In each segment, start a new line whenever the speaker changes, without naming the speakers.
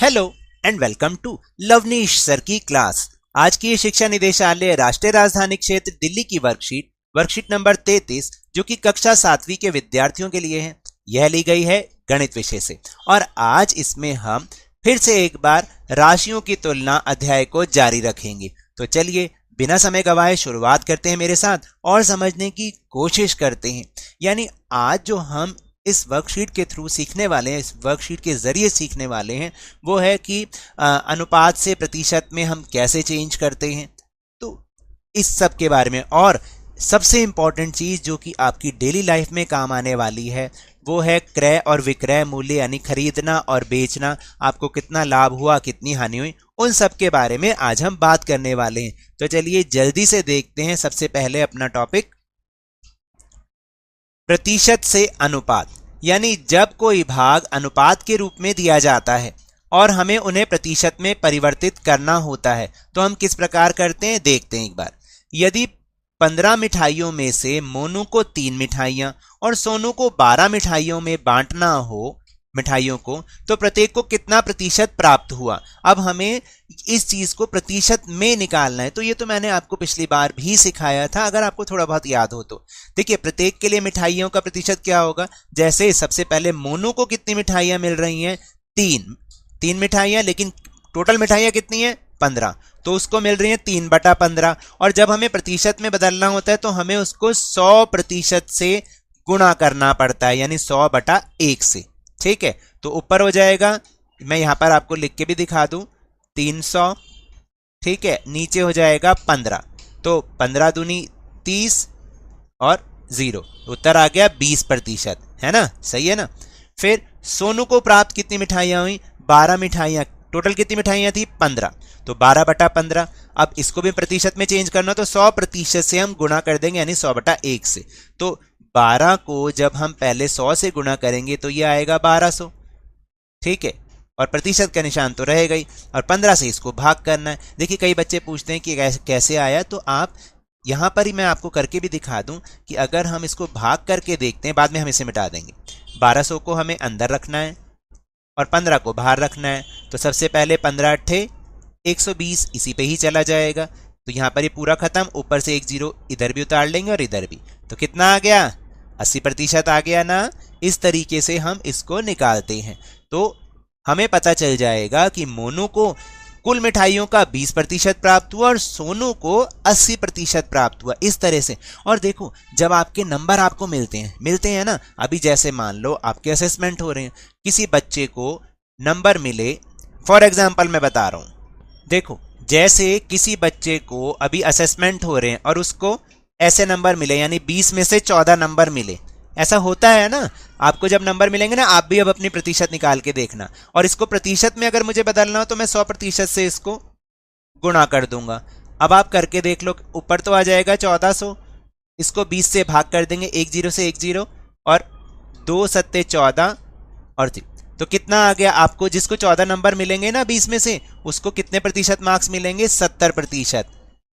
Hello and welcome to Lavneesh sir की class. आज की ये शिक्षा निदेशालय राष्ट्रीय राजधानी क्षेत्र दिल्ली की वर्कशीट नंबर 33 जो कि कक्षा 7वीं के विद्यार्थियों के लिए है। यह ली गई है गणित विषय से और आज इसमें हम फिर से एक बार राशियों की तुलना अध्याय को जारी रखेंगे। तो चलिए बिना समय गवाए शुरुआत करते हैं मेरे साथ और समझने की कोशिश करते हैं। यानी आज जो हम इस वर्कशीट के थ्रू सीखने वाले हैं, इस वर्कशीट के जरिए सीखने वाले हैं, वो है कि अनुपात से प्रतिशत में हम कैसे चेंज करते हैं। तो इस सब के बारे में और सबसे इंपॉर्टेंट चीज जो कि आपकी डेली लाइफ में काम आने वाली है वो है क्रय और विक्रय मूल्य, यानी खरीदना और बेचना, आपको कितना लाभ हुआ, कितनी हानि हुई, उन सब के बारे में आज हम बात करने वाले हैं। तो चलिए जल्दी से देखते हैं सबसे पहले अपना टॉपिक, प्रतिशत से अनुपात। यानी जब कोई भाग अनुपात के रूप में दिया जाता है और हमें उन्हें प्रतिशत में परिवर्तित करना होता है तो हम किस प्रकार करते हैं देखते हैं एक बार। यदि 15 मिठाइयों में से मोनू को 3 मिठाइयां और सोनू को 12 मिठाइयों में बांटना हो मिठाइयों को, तो प्रत्येक को कितना प्रतिशत प्राप्त हुआ। अब हमें इस चीज को प्रतिशत में निकालना है। तो ये तो मैंने आपको पिछली बार भी सिखाया था, अगर आपको थोड़ा बहुत याद हो तो। देखिए प्रत्येक के लिए मिठाइयों का प्रतिशत क्या होगा। जैसे सबसे पहले मोनू को कितनी मिठाइयां मिल रही हैं, 3 मिठाइयां, लेकिन टोटल मिठाइयां कितनी है 15, तो उसको मिल रही है 3/15। और जब हमें प्रतिशत में बदलना होता है तो हमें उसको 100% से गुणा करना पड़ता है, यानी 100/1 से। ठीक है, तो ऊपर हो जाएगा, मैं यहां पर आपको लिख के भी दिखा दूं, 300। ठीक है, नीचे हो जाएगा 15, तो 15 दूनी 30 और 0, उत्तर आ गया 20%, है ना, सही है ना। फिर सोनू को प्राप्त कितनी मिठाइयां हुई, 12 मिठाइयां, टोटल कितनी मिठाइयां थी 15, तो 12/15। अब इसको भी प्रतिशत में चेंज करना तो 100% से हम गुणा कर देंगे, यानी 100/1 से। तो 12 को जब हम पहले 100 से गुणा करेंगे तो ये आएगा 1200। ठीक है, और प्रतिशत का निशान तो रहेगा ही, और 15 से इसको भाग करना है। देखिए कई बच्चे पूछते हैं कि कैसे आया, तो आप यहां पर ही मैं आपको करके भी दिखा दूं कि अगर हम इसको भाग करके देखते हैं, बाद में हम इसे मिटा देंगे। 1200 को हमें अंदर रखना है और 15 को बाहर रखना है। तो सबसे पहले 15 अट्ठे 120, इसी पे ही चला जाएगा। तो यहां पर ये पूरा खत्म, ऊपर से एक 0 इधर भी उतार लेंगे और इधर भी, तो कितना आ गया 80% आ गया ना। इस तरीके से हम इसको निकालते हैं तो हमें पता चल जाएगा कि मोनू को कुल मिठाइयों का 20% प्राप्त हुआ और सोनू को 80% प्राप्त हुआ, इस तरह से। और देखो जब आपके नंबर आपको मिलते हैं ना, अभी जैसे मान लो आपके असेसमेंट हो रहे हैं, किसी बच्चे को नंबर मिले, फॉर एग्जाम्पल मैं बता रहा हूं, देखो जैसे किसी बच्चे को अभी असेसमेंट हो रहे हैं और उसको ऐसे नंबर मिले, यानी 20 में से 14 नंबर मिले, ऐसा होता है ना। आपको जब नंबर मिलेंगे ना, आप भी अब अपनी प्रतिशत निकाल के देखना, और इसको प्रतिशत में अगर मुझे बदलना हो तो मैं 100% से इसको गुणा कर दूंगा। अब आप करके देख लो, ऊपर तो आ जाएगा 1400, इसको 20 से भाग कर देंगे, 1 0 से 1 0 और 2 सत्ते 14 और 3, तो कितना आ गया आपको। जिसको 14 नंबर मिलेंगे ना 20 में से, उसको कितने प्रतिशत मार्क्स मिलेंगे, 70%।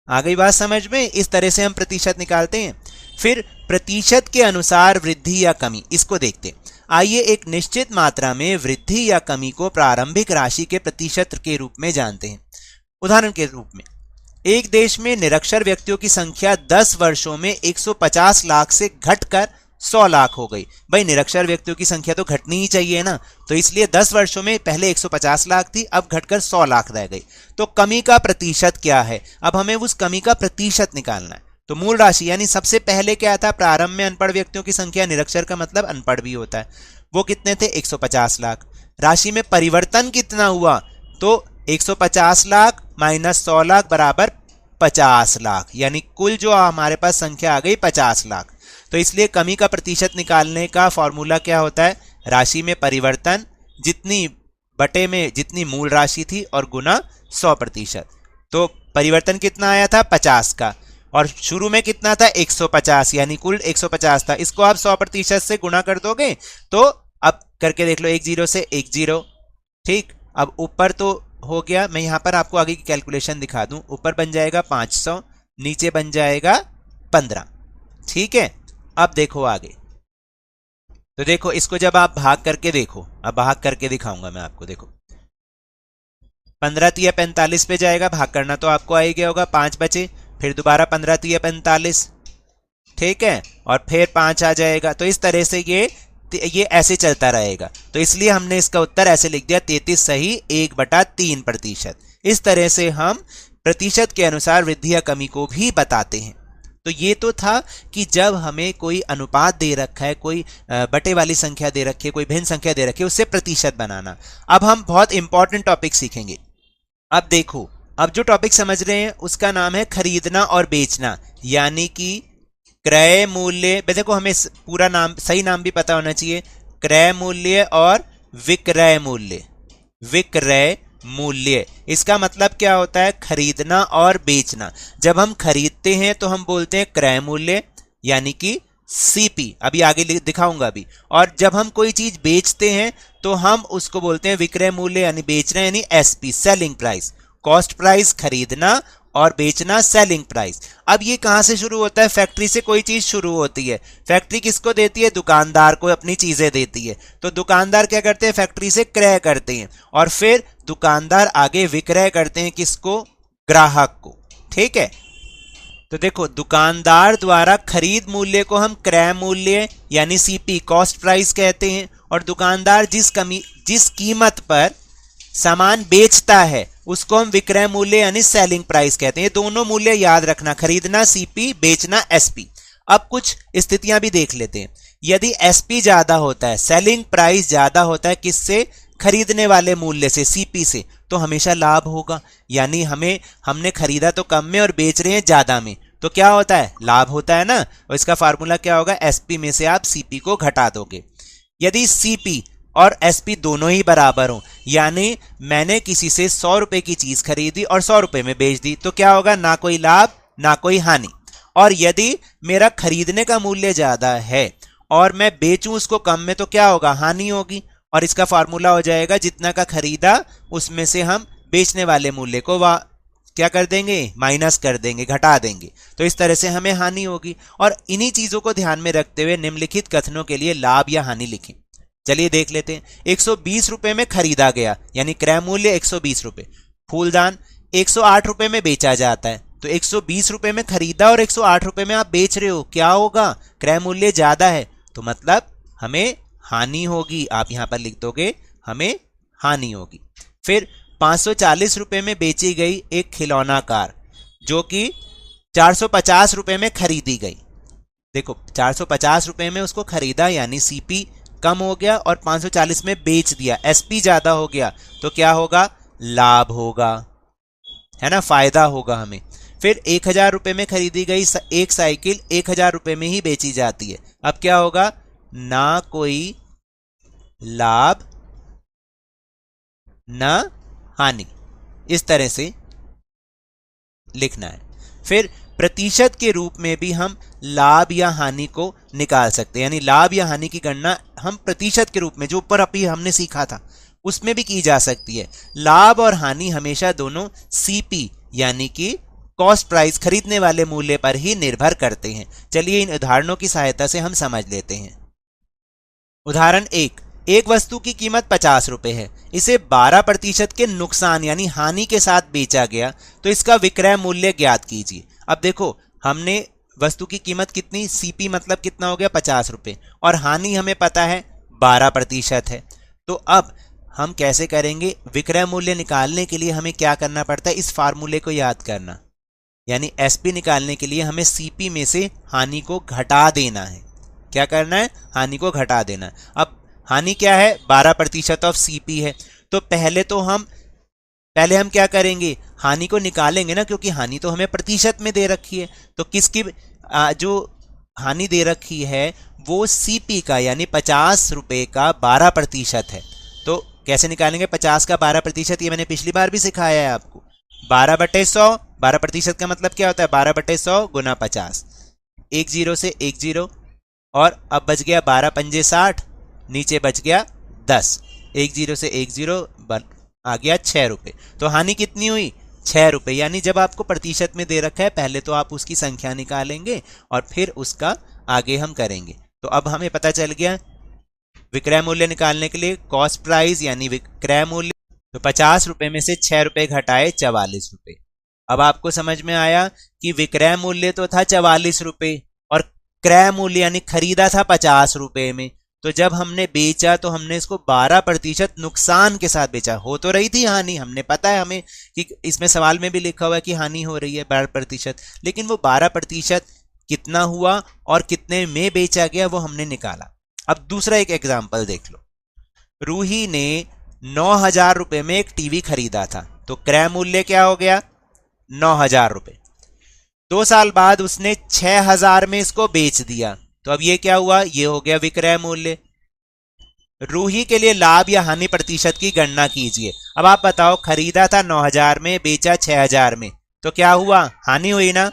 आ गई बात समझ में। इस तरह से हम प्रतिशत निकालते हैं। फिर प्रतिशत के अनुसार वृद्धि या कमी, इसको देखते हैं। आइए एक निश्चित मात्रा में वृद्धि या कमी को प्रारंभिक राशि के प्रतिशत के रूप में जानते हैं। उदाहरण के रूप में, एक देश में निरक्षर व्यक्तियों की संख्या 10 वर्षों में 150 लाख से घटकर 100 लाख हो गई। भाई निरक्षर व्यक्तियों की संख्या तो घटनी ही चाहिए ना, तो इसलिए 10 वर्षों में पहले 150 लाख थी, अब घटकर 100 लाख रह गई। तो कमी का प्रतिशत क्या है, अब हमें उस कमी का प्रतिशत निकालना है। तो मूल राशि, यानी सबसे पहले क्या था, प्रारंभ में अनपढ़ व्यक्तियों की संख्या, निरक्षर का मतलब अनपढ़ भी होता है, वो कितने थे 150 लाख। राशि में परिवर्तन कितना हुआ, तो 150 लाख माइनस 100 लाख बराबर 50 लाख, यानी कुल जो हमारे पास संख्या आ गई 50 लाख। तो इसलिए कमी का प्रतिशत निकालने का फॉर्मूला क्या होता है, राशि में परिवर्तन जितनी बटे में जितनी मूल राशि थी और गुना 100%। तो परिवर्तन कितना आया था 50 का, और शुरू में कितना था 150, यानी कुल 150 था। इसको आप 100% से गुणा कर दोगे तो अब करके देख लो, 1 0 से 1 0। ठीक, अब ऊपर तो हो गया, मैं यहां पर आपको आगे की कैलकुलेशन दिखा दूं। ऊपर बन जाएगा 500, नीचे बन जाएगा 15। ठीक है, अब देखो आगे, तो देखो इसको जब आप भाग करके देखो, अब भाग करके दिखाऊंगा मैं आपको। देखो 15 तिया 45 पे जाएगा, भाग करना तो आपको आ ही गया होगा, 5 बचे, फिर दोबारा 15 तिया 45, ठीक है, और फिर 5 आ जाएगा। तो इस तरह से ये ऐसे चलता रहेगा। तो इसलिए हमने इसका उत्तर ऐसे लिख दिया 33 सही 1/3%। इस तरह से हम प्रतिशत के अनुसार वृद्धि या कमी को भी बताते हैं। तो ये तो था कि जब हमें कोई अनुपात दे रखा है, कोई बटे वाली संख्या दे रखी है, कोई भिन्न संख्या दे रखी है, उससे प्रतिशत बनाना। अब हम बहुत इंपॉर्टेंट टॉपिक सीखेंगे। अब देखो, अब जो टॉपिक समझ रहे हैं उसका नाम है खरीदना और बेचना, यानी कि क्रय मूल्य। देखो, हमें पूरा नाम, सही नाम भी पता होना चाहिए, क्रय मूल्य और विक्रय मूल्य। विक्रय मूल्य, इसका मतलब क्या होता है? खरीदना और बेचना। जब हम खरीदते हैं तो हम बोलते हैं क्रय मूल्य, यानी कि सीपी, अभी आगे दिखाऊंगा अभी। और जब हम कोई चीज बेचते हैं तो हम उसको बोलते हैं विक्रय मूल्य, यानी बेचना, यानी SP, selling price. Cost price खरीदना और बेचना सेलिंग प्राइस। अब ये कहां से शुरू होता है? फैक्ट्री से कोई चीज शुरू होती है। फैक्ट्री किसको देती है? दुकानदार को अपनी चीजें देती है। तो दुकानदार क्या करते हैं? फैक्ट्री से क्रय करते हैं, और फिर दुकानदार आगे विक्रय करते हैं, किसको? ग्राहक को, ठीक है। तो देखो, दुकानदार द्वारा खरीद मूल्य को हम क्रय मूल्य यानी सीपी, कॉस्ट प्राइस कहते हैं, और दुकानदार जिस कीमत पर सामान बेचता है उसको हम विक्रय मूल्य यानी सेलिंग प्राइस कहते हैं। ये दोनों मूल्य याद रखना, खरीदना सीपी, बेचना एसपी। अब कुछ स्थितियां भी देख लेते हैं। यदि एसपी ज्यादा होता है, सेलिंग प्राइस ज्यादा होता है, किससे? खरीदने वाले मूल्य से, सीपी से, तो हमेशा लाभ होगा। यानी हमने खरीदा तो कम में और बेच रहे हैं ज्यादा में, तो क्या होता है? लाभ होता है ना। और इसका फार्मूला क्या होगा? एसपी में से आप सीपी को घटा दोगे। यदि सीपी और एसपी दोनों ही बराबर हो, यानी मैंने किसी से 100 रुपए की चीज खरीदी और 100 रुपए में बेच दी, तो क्या होगा? ना कोई लाभ ना कोई हानि। और यदि मेरा खरीदने का मूल्य ज्यादा है और मैं बेचूं उसको कम में, तो क्या होगा? हानि होगी। और इसका फार्मूला हो जाएगा, जितना का खरीदा उसमें से हम बेचने वाले मूल्य को क्या कर देंगे? माइनस कर देंगे, घटा देंगे। तो इस तरह से हमें हानि होगी। और इन्हीं चीजों को ध्यान में रखते हुए निम्नलिखित कथनों के लिए लाभ या हानि लिखें। चलिए देख लेते हैं। 120 रुपए में खरीदा गया, यानी क्रय मूल्य 120 रुपए। फूलदान 108 रुपए में बेचा जाता है। तो 120 रुपए में खरीदा और 108 रुपए में आप बेच रहे हो, क्या होगा? क्रय मूल्य ज्यादा है, तो मतलब हमें हानि होगी। आप यहां पर लिख दोगे, हमें हानि होगी। फिर 540 रुपए में बेची गई एक खिलौना कार, जो कि 450 रुपए में खरीदी गई। देखो, 450 रुपए में उसको खरीदा, यानी सीपी कम हो गया, और 540 में बेच दिया, एसपी ज्यादा हो गया, तो क्या होगा? लाभ होगा, है ना, फायदा होगा हमें। फिर 1000 रुपए में खरीदी गई एक साइकिल 1000 रुपए में ही बेची जाती है। अब क्या होगा? ना कोई लाभ ना हानि, इस तरह से लिखना है। फिर प्रतिशत के रूप में भी हम लाभ या हानि को निकाल सकते हैं, यानी लाभ या हानि की गणना हम प्रतिशत के रूप में, जो ऊपर अभी हमने सीखा था, उसमें भी की जा सकती है। लाभ और हानि हमेशा दोनों सीपी यानी कि कॉस्ट प्राइस, खरीदने वाले मूल्य पर ही निर्भर करते हैं। चलिए इन उदाहरणों की सहायता से हम समझ लेते हैं। उदाहरण 1, एक वस्तु की कीमत 50 रुपए है, इसे 12% के नुकसान यानी हानि के साथ बेचा गया, तो इसका विक्रय मूल्य ज्ञात कीजिए। अब देखो, हमने वस्तु की कीमत कितनी, सीपी मतलब कितना हो गया? 50 रुपए, और हानि हमें पता है 12% है। तो अब हम कैसे करेंगे? विक्रय मूल्य निकालने के लिए हमें क्या करना पड़ता है? इस फार्मूले को याद करना, यानी एसपी निकालने के लिए हमें सीपी में से हानि को घटा देना है। क्या करना है? हानि को घटा देना है। अब हानि क्या है? 12% ऑफ सीपी है। तो पहले हम क्या करेंगे? हानि को निकालेंगे ना, क्योंकि हानि तो हमें प्रतिशत में दे रखी है। तो किसकी जो हानि दे रखी है वो सीपी का, यानी 50 रुपए का 12% है। तो कैसे निकालेंगे 50 का 12%? ये मैंने पिछली बार भी सिखाया है आपको। 12/100, 12% का मतलब क्या होता है? 12/100 गुना 50, 1 0 से 1 0, और अब बच गया 12 पंजे 60, नीचे बच गया 10, 1 0 से 1 0 आ गया 6 रुपए। तो हानि कितनी हुई? 6 रुपए। यानी जब आपको प्रतिशत में दे रखा है, पहले तो आप उसकी संख्या निकालेंगे और फिर उसका आगे हम करेंगे। तो अब हमें पता चल गया विक्रय मूल्य निकालने के लिए कॉस्ट प्राइस यानी विक्रय मूल्य तो 50 रुपए में से 6 रुपए घटाए 44 रुपए। अब आपको समझ में आया कि विक्रय मूल्य तो था 44 रुपए और क्रय मूल्य यानी खरीदा था 50 रुपए में। तो जब हमने बेचा तो हमने इसको 12% नुकसान के साथ बेचा। हो तो रही थी हानि, हमने पता है हमें कि इसमें सवाल में भी लिखा हुआ है कि हानि हो रही है 12%, लेकिन वो 12% कितना हुआ और कितने में बेचा गया वो हमने निकाला। अब दूसरा एक एग्जाम्पल देख लो। रूही ने 9,000 रुपए में एक टीवी खरीदा था, तो क्रय मूल्य क्या हो गया 9,000 रुपए। 2 साल बाद उसने 6,000 में इसको बेच दिया, तो अब ये क्या हुआ, ये हो गया विक्रय मूल्य। रूही के लिए लाभ या हानि प्रतिशत की गणना कीजिए। अब आप बताओ, खरीदा था 9,000 में, बेचा 6,000 में, तो क्या हुआ, हानि हुई ना।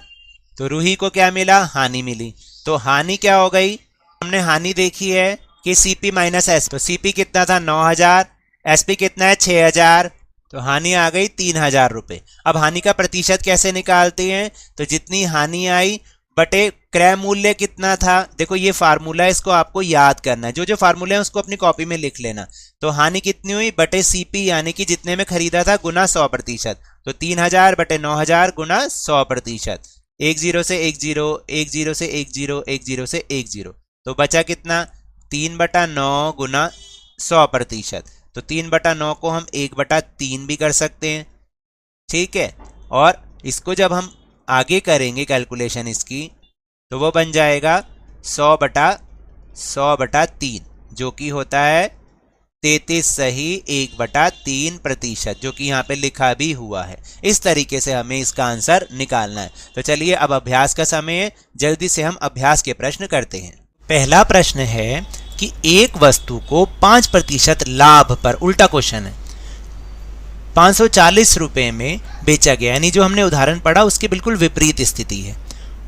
तो रूही को क्या मिला, हानि मिली। तो हानि क्या हो गई, हमने हानि देखी है कि सीपी माइनस एस। तो सीपी कितना था 9,000, एसपी कितना है 6,000, तो हानि आ गई 3,000 रुपए। अब हानि का प्रतिशत कैसे निकालते हैं, तो जितनी हानि आई बटे क्रय मूल्य कितना था। देखो ये फार्मूला है, इसको आपको याद करना है। जो जो फार्मूला है उसको अपनी कॉपी में लिख लेना। तो हानि कितनी हुई, बटे सीपी यानी कि जितने में खरीदा था गुना 100%। तो 3,000 बटे 9,000 गुना 100%। 10 से 10, 10 से 10, 10 से 10, तो बचा कितना 3/9 गुना 100%। तो 3/9 को हम 1/3 भी कर सकते हैं, ठीक है। और इसको जब हम आगे करेंगे कैलकुलेशन इसकी, तो वो बन जाएगा 100/100/3, जो कि होता है 33 सही 1/3%, जो कि यहाँ पे लिखा भी हुआ है। इस तरीके से हमें इसका आंसर निकालना है। तो चलिए अब अभ्यास का समय है, जल्दी से हम अभ्यास के प्रश्न करते हैं। पहला प्रश्न है कि एक वस्तु को 5% लाभ पर, उल्टा क्वेश्चन है, 540 रुपए में बेचा गया, यानी जो हमने उदाहरण पढ़ा उसके बिल्कुल विपरीत स्थिति है।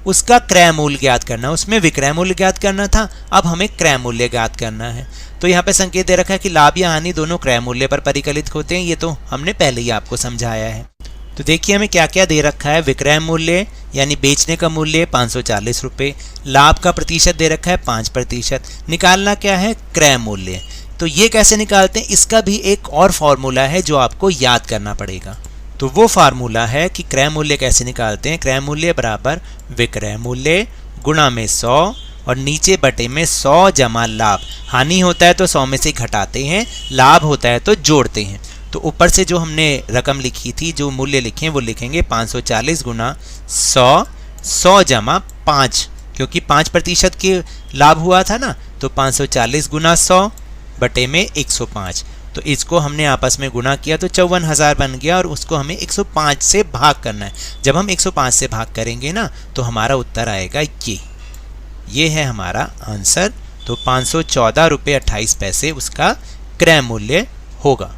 उसका क्रय मूल्य ज्ञात करना, उसमें विक्रय मूल्य ज्ञात करना था, अब हमें क्रय मूल्य ज्ञात करना है। तो यहाँ पे संकेत दे रखा है कि लाभ या हानि दोनों क्रय मूल्य पर परिकलित होते हैं। ये तो हमने पहले ही आपको समझाया है। तो देखिए हमें क्या क्या दे रखा है। विक्रय मूल्य यानी बेचने का मूल्य 540 रुपये, लाभ का प्रतिशत दे रखा है 5%, निकालना क्या है क्रय मूल्य। तो ये कैसे निकालते हैं, इसका भी एक और फॉर्मूला है जो आपको याद करना पड़ेगा। तो वो फार्मूला है कि क्रय मूल्य कैसे निकालते हैं। क्रय मूल्य बराबर विक्रय मूल्य गुणा में 100 और नीचे बटे में 100 जमा लाभ। हानि होता है तो 100 में से घटाते हैं, लाभ होता है तो जोड़ते हैं। तो ऊपर से जो हमने रकम लिखी थी, जो मूल्य लिखे हैं वो लिखेंगे 540 गुना 100, 100 जमा 5, क्योंकि 5% के लाभ हुआ था ना। तो 540 गुना 100 बटे में 105, तो इसको हमने आपस में गुणा किया तो 54,000 बन गया और उसको हमें 105 से भाग करना है। जब हम 105 से भाग करेंगे ना तो हमारा उत्तर आएगा ये है हमारा आंसर। तो 514 रुपये 28 पैसे उसका क्रय मूल्य होगा।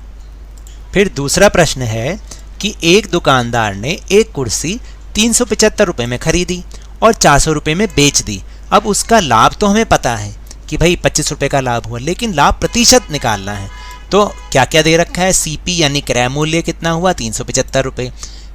फिर दूसरा प्रश्न है कि एक दुकानदार ने एक कुर्सी 375 रुपये में खरीदी और 400 रुपये में बेच दी। अब उसका लाभ तो हमें पता है कि भाई 25 रुपये का लाभ हुआ, लेकिन लाभ प्रतिशत निकालना है। तो क्या क्या दे रखा है, सीपी यानी क्रय मूल्य कितना हुआ 375 रुपये,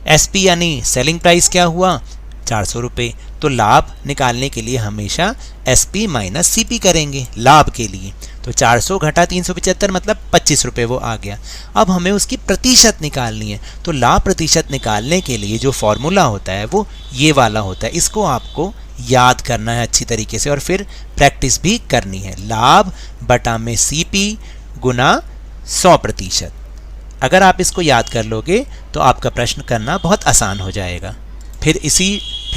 एसपी यानी सेलिंग प्राइस क्या हुआ 400 रुपये। तो लाभ निकालने के लिए हमेशा एसपी माइनस सीपी करेंगे लाभ के लिए। तो 400 घटा 375 मतलब 25 रुपये वो आ गया। अब हमें उसकी प्रतिशत निकालनी है। तो लाभ प्रतिशत निकालने के लिए जो फॉर्मूला होता है वो ये वाला होता है। इसको आपको याद करना है अच्छी तरीके से और फिर प्रैक्टिस भी करनी है। लाभ बटा में सीपी गुना 100%। अगर आप इसको याद कर लोगे तो आपका प्रश्न करना बहुत आसान हो जाएगा। फिर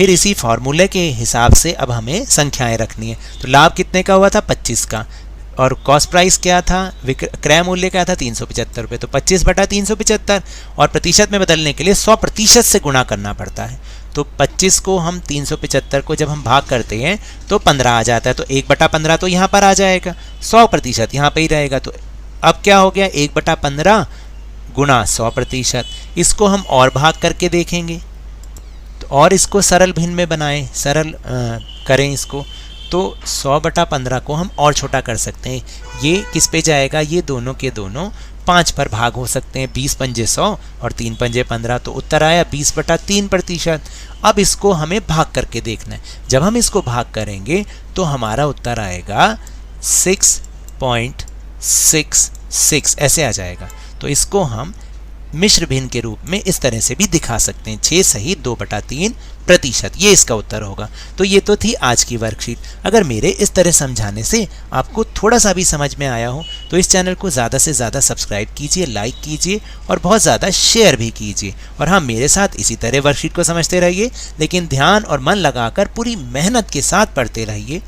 इसी फॉर्मूले के हिसाब से अब हमें संख्याएं रखनी है। तो लाभ कितने का हुआ था 25 का, और कॉस्ट प्राइस क्या था, क्रय मूल्य क्या था 375 रुपये। तो 25 बटा 375 और प्रतिशत में बदलने के लिए 100% से गुणा करना पड़ता है। तो 25 को हम 375 को जब हम भाग करते हैं तो 15 आ जाता है। तो 1/15 तो यहाँ पर आ जाएगा, 100% यहाँ पे ही रहेगा। तो अब क्या हो गया 1/15 गुणा 100%। इसको हम और भाग करके देखेंगे तो और इसको सरल भिन्न में बनाएं, सरल करें इसको। तो 100/15 को हम और छोटा कर सकते हैं। ये किस पे जाएगा, ये दोनों के दोनों 5 पर भाग हो सकते हैं। 20 पंजे 100 और 3 पंजे 15, तो उत्तर आया 20/3%। अब इसको हमें भाग करके देखना है। जब हम इसको भाग करेंगे तो हमारा उत्तर आएगा 6.66, ऐसे आ जाएगा। तो इसको हम मिश्र भिन्न के रूप में इस तरह से भी दिखा सकते हैं। 6 सही 2/3%, ये इसका उत्तर होगा। तो ये तो थी आज की वर्कशीट। अगर मेरे इस तरह समझाने से आपको थोड़ा सा भी समझ में आया हो तो इस चैनल को ज़्यादा से ज़्यादा सब्सक्राइब कीजिए, लाइक कीजिए और बहुत ज़्यादा शेयर भी कीजिए। और हाँ, मेरे साथ इसी तरह वर्कशीट को समझते रहिए, लेकिन ध्यान और मन लगाकर पूरी मेहनत के साथ पढ़ते रहिए।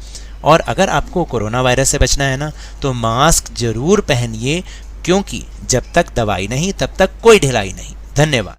और अगर आपको कोरोना वायरस से बचना है ना, तो मास्क जरूर पहनिए, क्योंकि जब तक दवाई नहीं तब तक कोई ढिलाई नहीं। धन्यवाद।